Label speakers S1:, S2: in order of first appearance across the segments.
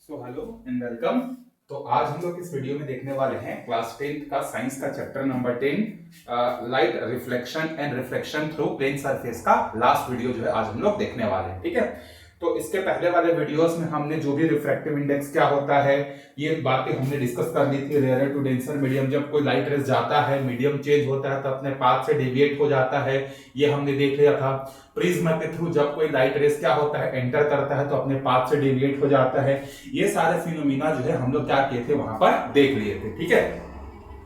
S1: Hello and welcome. तो आज हम लोग इस वीडियो में देखने वाले हैं क्लास 10 का साइंस का chapter number 10 light reflection and refraction through plane surface का लास्ट वीडियो जो है आज हम लोग देखने वाले हैं। ठीक है, तो इसके पहले वाले वीडियोस में हमने जो भी रिफ्रैक्टिव इंडेक्स क्या होता है ये बातें हमने डिस्कस कर ली थी। रेयर टू डेंसर मीडियम, जब कोई लाइट रेस जाता है मीडियम चेंज होता है तो अपने पाथ से डेविएट हो जाता है, ये हमने देख लिया था। प्रिज्म के थ्रू जब कोई लाइट रेस क्या होता है एंटर करता है तो अपने पाथ से डेविएट हो जाता है। ये सारे फिनोमिना जो है हम लोग क्या किए थे वहां पर देख लिए थे। ठीक है,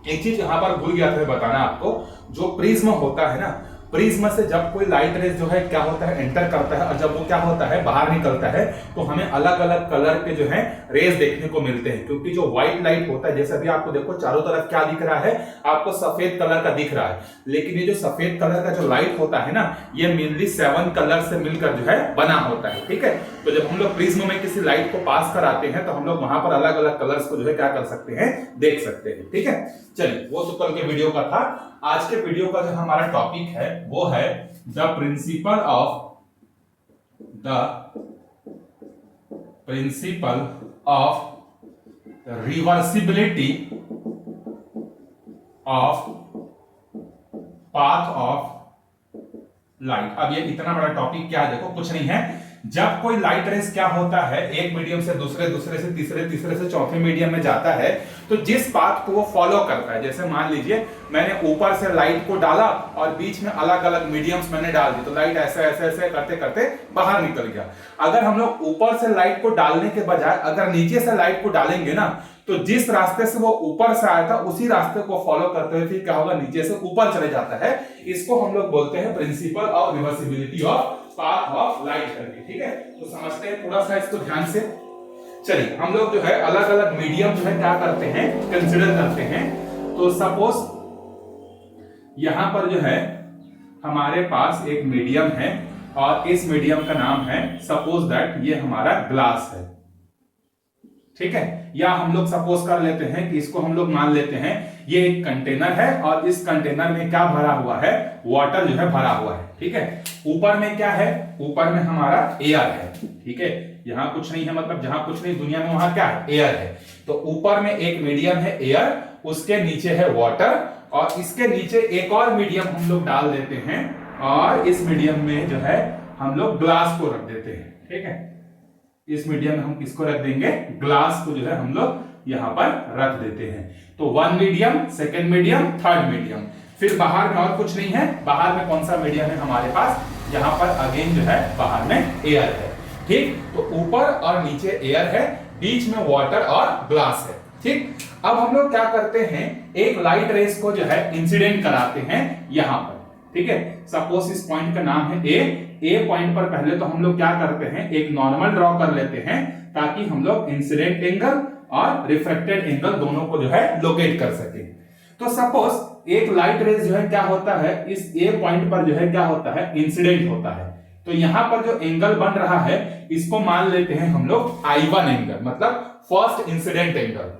S1: एक चीज यहां पर भूल गया था बताना आपको, जो प्रिज्म होता है ना, प्रिज्म से जब कोई लाइट रेस जो है क्या होता है एंटर करता है और जब वो क्या होता है बाहर निकलता है तो हमें अलग अलग कलर के जो है रेस देखने को मिलते हैं। क्योंकि जो व्हाइट लाइट होता है, जैसे अभी आपको देखो चारों तरफ क्या दिख रहा है, आपको सफेद कलर का दिख रहा है, लेकिन ये जो सफेद कलर का जो लाइट होता है ना ये मेनली 7 कलर से मिलकर जो है बना होता है। ठीक है, तो जब हम लोग प्रिज्म में किसी लाइट को पास कराते हैं तो हम लोग वहां पर अलग अलग कलर्स को जो है क्या कर सकते हैं, देख सकते हैं। ठीक है, चलिए वो तो कल के वीडियो का था। आज के वीडियो का जो हमारा टॉपिक है वो है the principle of reversibility of path of light. अब ये इतना बड़ा टॉपिक क्या है, देखो कुछ नहीं है। जब कोई लाइट रेस क्या होता है एक मीडियम से दूसरे, दूसरे से तीसरे, तीसरे से चौथे मीडियम में जाता है तो जिस पाथ को वो फॉलो करता है, जैसे मान लीजिए मैंने ऊपर से लाइट को डाला और बीच में अलग अलग मीडियम्स मैंने डाल दी तो लाइट ऐसे ऐसे ऐसे करते करते बाहर निकल गया। अगर हम लोग ऊपर से लाइट को डालने के बजाय अगर नीचे से लाइट को डालेंगे ना तो जिस रास्ते से वो ऊपर से आया था उसी रास्ते को फॉलो करते हुए फिर क्या होगा, नीचे से ऊपर चले जाता है। इसको हम लोग बोलते हैं principle of reversibility of path of light करके। ठीक है, तो समझते हैं थोड़ा सा इसको ध्यान से। चलिए हम लोग जो है अलग अलग मीडियम जो है क्या करते हैं, कंसिडर करते हैं। तो सपोज यहां पर जो है हमारे पास एक मीडियम है और इस मीडियम का नाम है सपोज दैट ये हमारा ग्लास है। ठीक है, या हम लोग सपोज कर लेते हैं कि इसको हम लोग मान लेते हैं ये एक कंटेनर है और इस कंटेनर में क्या भरा हुआ है, वाटर जो है भरा हुआ है। ठीक है, ऊपर में क्या है, ऊपर में हमारा एयर है। ठीक है, यहां कुछ नहीं है, मतलब जहां कुछ नहीं दुनिया में वहां क्या है, एयर है। तो ऊपर में एक मीडियम है एयर, उसके नीचे है वाटर और इसके नीचे एक और मीडियम हम लोग डाल देते हैं और इस मीडियम में जो है हम लोग ग्लास को रख देते हैं। ठीक है, इस मीडियम में हम किसको रख देंगे, ग्लास को जो है हम लोग यहां पर रख देते हैं। तो one medium, second medium, third medium, फिर बाहर में और कुछ नहीं है। बाहर में कौन सा मीडियम है हमारे पास, यहां पर अगेन जो है बाहर में एयर है। ठीक, तो ऊपर और नीचे एयर है, बीच में वाटर और ग्लास है। ठीक, अब हम लोग क्या करते हैं, एक लाइट रेस को जो है इंसिडेंट कराते हैं यहां पर। ठीक है, सपोज इस पॉइंट का नाम है ए पॉइंट पर पहले तो हम लोग क्या करते हैं, एक नॉर्मल ड्रॉ कर लेते हैं ताकि हम लोग इंसिडेंट एंगल और रिफ्लेक्टेड एंगल दोनों को जो है लोकेट कर सके। तो सपोज एक लाइट रेस जो है क्या होता है, इस ए पॉइंट पर जो है क्या होता है, इंसिडेंट होता है। तो यहां पर जो एंगल बन रहा है इसको मान लेते हैं हम लोग I1 एंगल, मतलब फर्स्ट इंसिडेंट एंगल।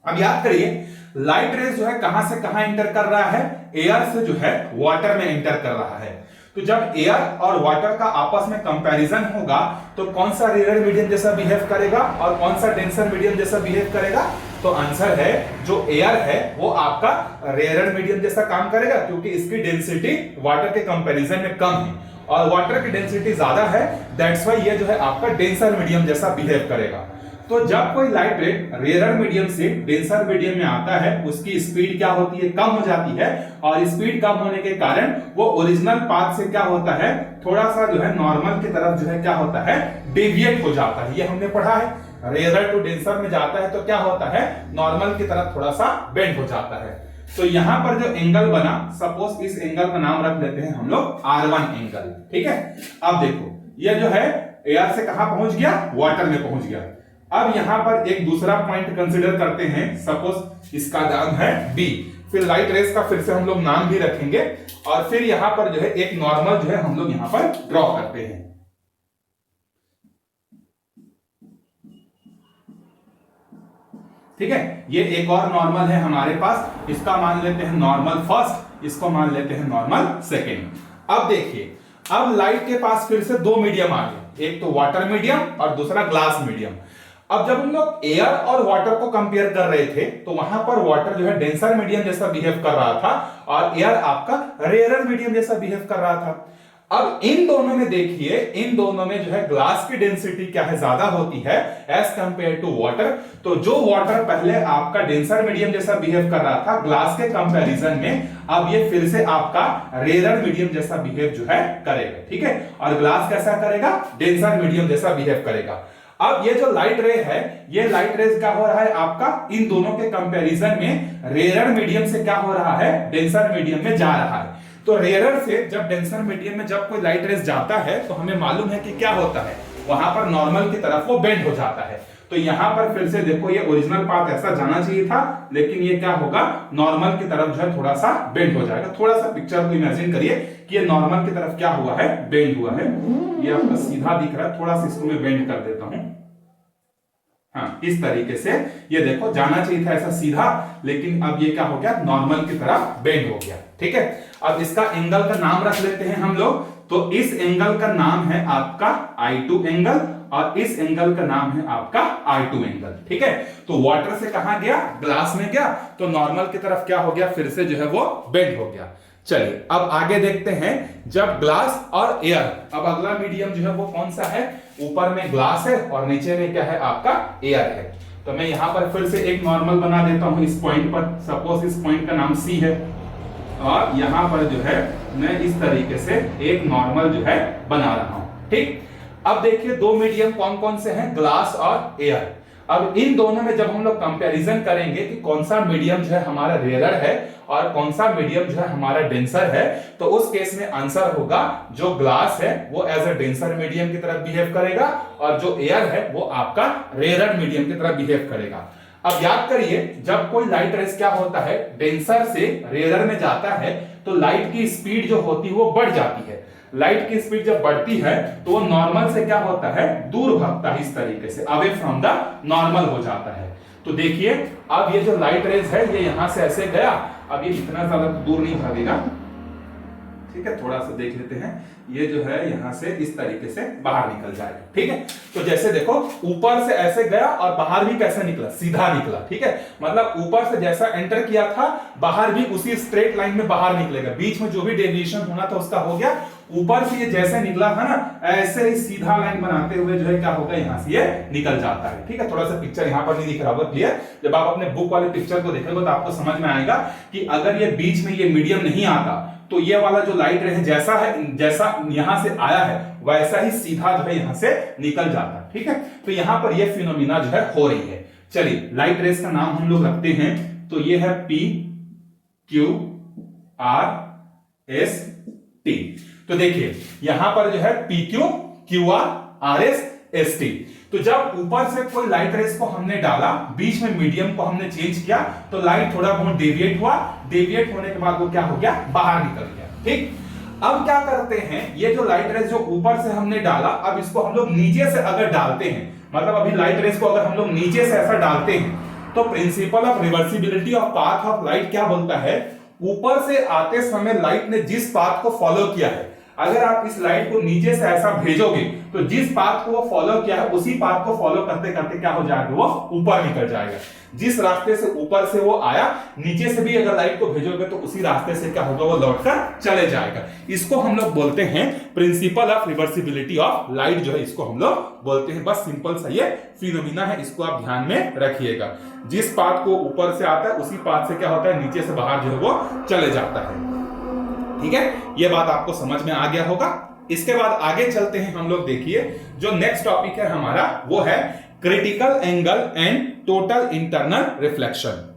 S1: अब याद करिए लाइट रेस जो है कहां से कहां एंटर कर रहा है, एयर से जो है वाटर में एंटर कर रहा है। तो जब एयर और वाटर का आपस में कंपैरिजन होगा तो कौन सा रेयर मीडियम जैसा बिहेव करेगा और कौन सा डेंसर मीडियम जैसा बिहेव करेगा। तो आंसर है जो एयर है वो आपका रेयर मीडियम जैसा काम करेगा क्योंकि इसकी डेंसिटी वाटर के कंपैरिजन में कम है और वाटर की डेंसिटी ज्यादा है, दैट्स व्हाई ये जो है आपका डेंसर मीडियम जैसा बिहेव करेगा। तो जब कोई लाइट रे रेयर मीडियम से डेंसर मीडियम में आता है उसकी स्पीड क्या होती है, कम हो जाती है और स्पीड कम होने के कारण वो ओरिजिनल पाथ से क्या होता है, थोड़ा सा जो है नॉर्मल की तरफ जो है क्या होता है, डेविएट हो जाता है। ये हमने पढ़ा है, रेयर टू डेंसर में जाता है तो क्या होता है, नॉर्मल की तरफ थोड़ा सा बेंड हो जाता है। तो यहां पर जो एंगल बना, सपोज इस एंगल का नाम रख लेते हैं हम लोग R1 एंगल। ठीक है, अब देखो ये जो है एयर से कहां पहुंच गया, वाटर में पहुंच गया। अब यहां पर एक दूसरा पॉइंट कंसीडर करते हैं, सपोज इसका नाम है बी, फिर लाइट रेस का फिर से हम लोग नाम भी रखेंगे और फिर यहां पर जो है एक नॉर्मल जो है हम लोग यहां पर ड्रॉ करते हैं। ठीक है, ये एक और नॉर्मल है हमारे पास, इसका मान लेते हैं नॉर्मल फर्स्ट, इसको मान लेते हैं नॉर्मल सेकेंड। अब देखिए अब लाइट के पास फिर से दो मीडियम आ गए, एक तो वाटर मीडियम और दूसरा ग्लास मीडियम। अब जब हम लोग एयर और वाटर को कंपेयर कर रहे थे तो वहां पर वाटर जो है डेंसर मीडियम जैसा बिहेव कर रहा था और एयर आपका रेयरर मीडियम जैसा बिहेव कर रहा था। अब इन दोनों में देखिए, इन दोनों में जो है ग्लास की डेंसिटी क्या है, ज्यादा होती है एज कंपेयर टू वाटर। तो जो वाटर पहले आपका डेंसर मीडियम जैसा बिहेव कर रहा था ग्लास के कंपैरिजन में, अब ये फिर से आपका रेयरर मीडियम जैसा बिहेव जो है करेगा, ठीक है। और ग्लास कैसा करेगा, डेंसर मीडियम जैसा बिहेव करेगा। अब ये जो लाइट रे है, ये लाइट रेज क्या हो रहा है आपका इन दोनों के कंपैरिजन में रेयरर मीडियम से क्या हो रहा है, डेंसर मीडियम में जा रहा है। तो रेयरर से जब डेंसर मीडियम में जब कोई लाइट रेज जाता है तो हमें मालूम है कि क्या होता है, वहां पर नॉर्मल की तरफ वो बेंड हो जाता है। तो यहां पर फिर से देखो, ये ओरिजिनल पाथ ऐसा जाना चाहिए था, लेकिन ये क्या होगा, नॉर्मल की तरफ जो है थोड़ा सा बेंड हो जाएगा। थोड़ा सा पिक्चर को इमेजिन करिए कि ये नॉर्मल की तरफ क्या हुआ है, बेंड हुआ है। ये आपका सीधा दिख रहा है, थोड़ा सा इसको मैं बेंड कर देता हूं। हाँ, इस तरीके से ये देखो, जाना चाहिए था ऐसा सीधा, लेकिन अब ये क्या हो गया, नॉर्मल की तरफ बेंड हो गया, ठीक है। अब इसका एंगल का नाम रख लेते हैं हम लोग। तो इस एंगल का नाम है आपका I2 एंगल और इस एंगल का नाम है आपका I2 एंगल, ठीक है। तो वाटर से कहां गया, ग्लास में गया, तो नॉर्मल की तरफ क्या हो गया, फिर से जो है वो बेंड हो गया। चलिए अब आगे देखते हैं, जब ग्लास और एयर, अब अगला मीडियम जो है वो कौन सा है, ऊपर में ग्लास है और नीचे में क्या है आपका एयर है। तो मैं यहां पर फिर से एक नॉर्मल बना देता हूं इस पॉइंट पर। सपोज इस पॉइंट का नाम C है और यहां पर जो है मैं इस तरीके से एक नॉर्मल जो है बना रहा हूं, ठीक। अब देखिए दो मीडियम कौन कौन से हैं, ग्लास और एयर। अब इन दोनों में जब हम लोग कंपैरिजन करेंगे कि कौन सा मीडियम जो है हमारा रेयरर है और कौन सा मीडियम जो है हमारा डेंसर है, तो उस केस में आंसर होगा जो ग्लास है वो एज अ डेंसर मीडियम की तरफ बिहेव करेगा और जो एयर है वो आपका रेयरर मीडियम की तरफ बिहेव करेगा। अब याद करिए, जब कोई लाइट रेस क्या होता है, डेंसर से रेयरर में जाता है तो लाइट की स्पीड जो होती है वो बढ़ जाती है। लाइट की स्पीड जब बढ़ती है तो वो नॉर्मल से क्या होता है, दूर भागता है, इस तरीके से अवे फ्रॉम द नॉर्मल हो जाता है। तो देखिए अब ये जो लाइट रेज है ये यहां से ऐसे गया, अब ये इतना ज्यादा दूर नहीं भागेगा, ठीक है। थोड़ा सा देख लेते हैं, ये जो है यहां से इस तरीके से बाहर निकल जाएगा, ठीक है। तो जैसे देखो ऊपर से ऐसे गया और बाहर भी कैसे निकला, सीधा निकला, ठीक है। मतलब ऊपर से जैसा एंटर किया था बाहर भी उसी स्ट्रेट लाइन में बाहर निकलेगा, बीच में जो भी डेविएशन होना था उसका हो गया। ऊपर से ये जैसे निकला था ना, ऐसे ही सीधा लाइन बनाते हुए जो है क्या होगा, यहां से ये निकल जाता है, ठीक है। थोड़ा सा पिक्चर यहां पर नहीं दिख रहा होगा क्लियर, जब आप अपने बुक वाले पिक्चर को देखेंगे तो आपको समझ में आएगा कि अगर ये बीच में ये मीडियम नहीं आता तो ये वाला जो लाइट रे है जैसा यहां से आया है वैसा ही सीधा जो है यहां से निकल जाता है, ठीक है। तो यहां पर ये फिनोमिना जो है हो रही है। चलिए लाइट रेस का नाम हम लोग रखते हैं, तो ये है PQRST। तो देखिए यहां पर जो है PQRST। तो जब ऊपर से कोई लाइट रेस को हमने डाला, बीच में मीडियम को हमने चेंज किया, तो लाइट थोड़ा बहुत डेविएट हुआ, डेविएट होने के बाद वो क्या हो गया, बाहर निकल गया, ठीक। अब क्या करते हैं, ये जो लाइट रेस जो ऊपर से हमने डाला, अब इसको हम लोग नीचे से अगर डालते हैं, मतलब अभी लाइट रेस को अगर हम लोग नीचे से ऐसा डालते हैं, तो principle of reversibility of path of light क्या बोलता है, ऊपर से आते समय लाइट ने जिस पाथ को फॉलो किया है, अगर आप इस लाइट को नीचे से ऐसा भेजोगे तो जिस पाथ को वो फॉलो किया है उसी पाथ को फॉलो करते करते क्या हो जाएगा, वो ऊपर निकल जाएगा। जिस रास्ते से ऊपर से वो आया, नीचे से भी अगर लाइट को भेजोगे तो उसी रास्ते से क्या होगा, वो लौटकर चले जाएगा। इसको हम लोग बोलते हैं principle of reversibility of light, जो है इसको हम लोग बोलते हैं। बस सिंपल सा ये फिनोमिना है, इसको आप ध्यान में रखिएगा। जिस पाथ को ऊपर से आता है उसी पाथ से क्या होता है, नीचे से बाहर जो है वो चले जाता है, ठीक है। ये बात आपको समझ में आ गया होगा। इसके बाद आगे चलते हैं हम लोग, देखिए जो नेक्स्ट टॉपिक है हमारा वो है critical angle and total internal reflection.